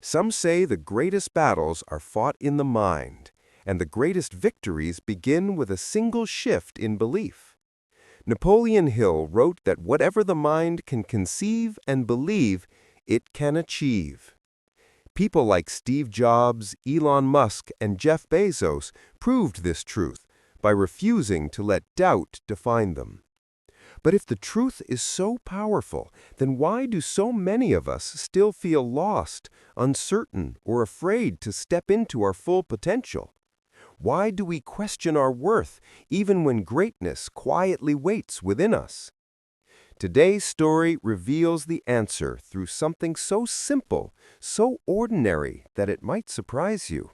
Some say the greatest battles are fought in the mind, and the greatest victories begin with a single shift in belief. Napoleon Hill wrote that whatever the mind can conceive and believe, it can achieve. People like Steve Jobs, Elon Musk, and Jeff Bezos proved this truth by refusing to let doubt define them. But if the truth is so powerful, then why do so many of us still feel lost, uncertain, or afraid to step into our full potential? Why do we question our worth even when greatness quietly waits within us? Today's story reveals the answer through something so simple, so ordinary that it might surprise you.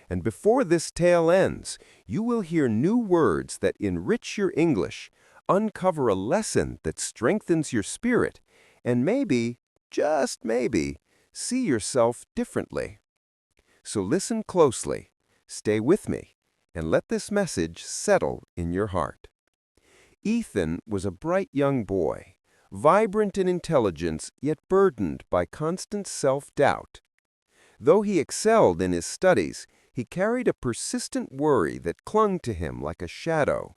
And before this tale ends, you will hear new words that enrich your English, uncover a lesson that strengthens your spirit, and maybe, just maybe, see yourself differently. So listen closely, stay with me, and let this message settle in your heart. Ethan was a bright young boy, vibrant in intelligence yet burdened by constant self-doubt. Though he excelled in his studies, he carried a persistent worry that clung to him like a shadow.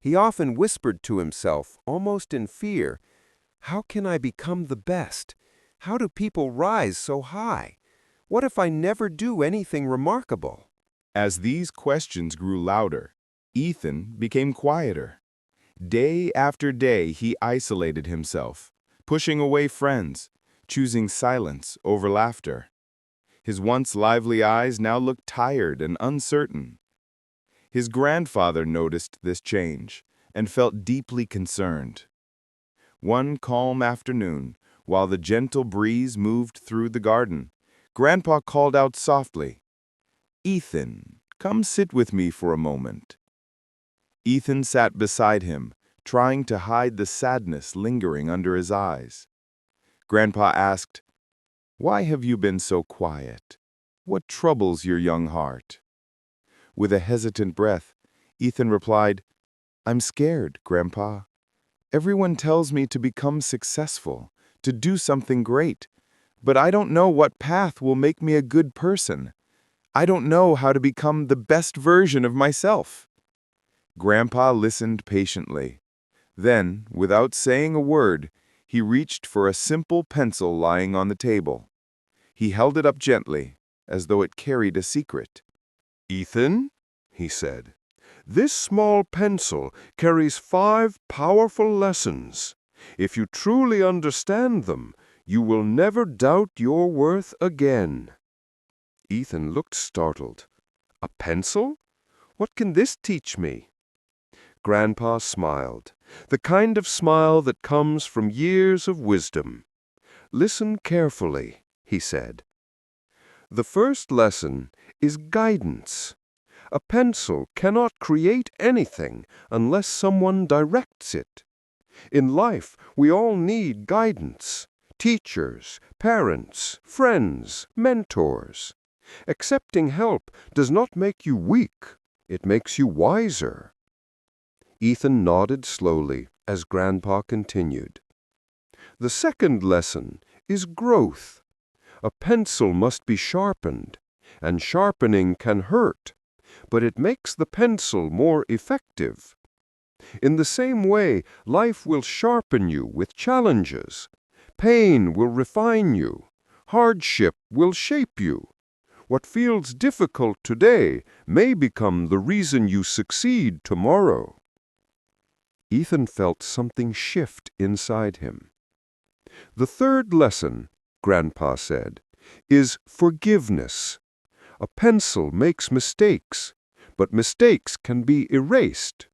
He often whispered to himself, almost in fear, "How can I become the best? How do people rise so high? What if I never do anything remarkable?" As these questions grew louder, Ethan became quieter. Day after day, he isolated himself, pushing away friends, choosing silence over laughter. His once lively eyes now looked tired and uncertain. His grandfather noticed this change and felt deeply concerned. One calm afternoon, while the gentle breeze moved through the garden, Grandpa called out softly, "Ethan, come sit with me for a moment." Ethan sat beside him, trying to hide the sadness lingering under his eyes. Grandpa asked, "Why have you been so quiet? What troubles your young heart?" With a hesitant breath, Ethan replied, "I'm scared, Grandpa. Everyone tells me to become successful, to do something great, but I don't know what path will make me a good person. I don't know how to become the best version of myself." Grandpa listened patiently. Then, without saying a word, he reached for a simple pencil lying on the table. He held it up gently, as though it carried a secret. "Ethan," he said, "this small pencil carries 5 powerful lessons. If you truly understand them, you will never doubt your worth again." Ethan looked startled. "A pencil? What can this teach me?" Grandpa smiled, the kind of smile that comes from years of wisdom. "Listen carefully," he said. "The first lesson is guidance. A pencil cannot create anything unless someone directs it. In life, we all need guidance. Teachers, parents, friends, mentors. Accepting help does not make you weak. It makes you wiser." Ethan nodded slowly as Grandpa continued. "The second lesson is growth. A pencil must be sharpened, and sharpening can hurt, but it makes the pencil more effective. In the same way, life will sharpen you with challenges. Pain will refine you. Hardship will shape you. What feels difficult today may become the reason you succeed tomorrow." Ethan felt something shift inside him. "The third lesson," Grandpa said, "is forgiveness. A pencil makes mistakes, but mistakes can be erased.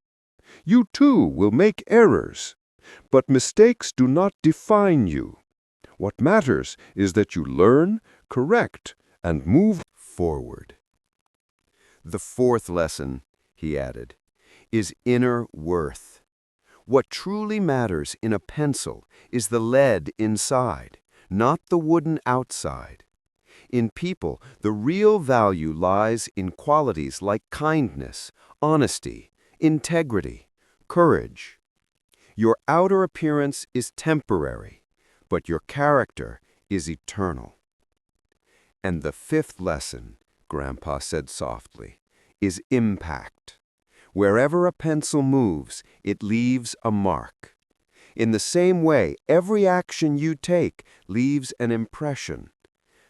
You too will make errors, but mistakes do not define you. What matters is that you learn, correct, and move forward." The fourth lesson, he added, is inner worth. What truly matters in a pencil is the lead inside, not the wooden outside. In people, the real value lies in qualities like kindness, honesty, integrity, courage. Your outer appearance is temporary, but your character is eternal. And the fifth lesson, Grandpa said softly, is impact. Wherever a pencil moves, it leaves a mark. In the same way, every action you take leaves an impression.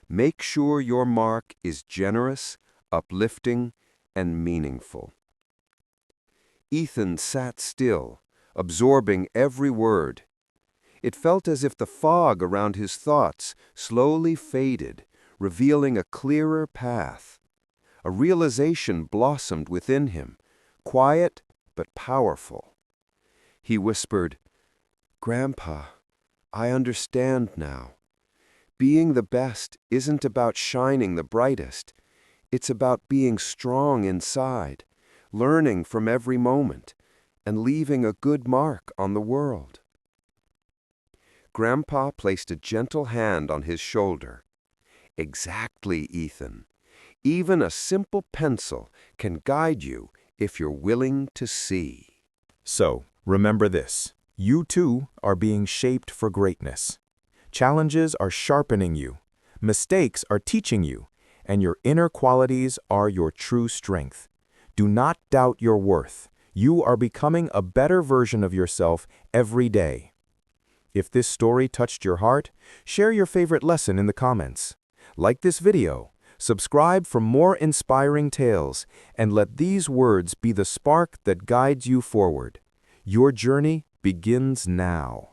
Make sure your mark is generous, uplifting, and meaningful. Ethan sat still, absorbing every word. It felt as if the fog around his thoughts slowly faded, revealing a clearer path. A realization blossomed within him, quiet but powerful. He whispered, "Grandpa, I understand now. Being the best isn't about shining the brightest. It's about being strong inside, learning from every moment, and leaving a good mark on the world." Grandpa placed a gentle hand on his shoulder. "Exactly, Ethan. Even a simple pencil can guide you if you're willing to see." So, remember this. You too are being shaped for greatness. Challenges are sharpening you. Mistakes are teaching you. And your inner qualities are your true strength. Do not doubt your worth. You are becoming a better version of yourself every day. If this story touched your heart, share your favorite lesson in the comments. Like this video, subscribe for more inspiring tales, and let these words be the spark that guides you forward. Your journey begins now.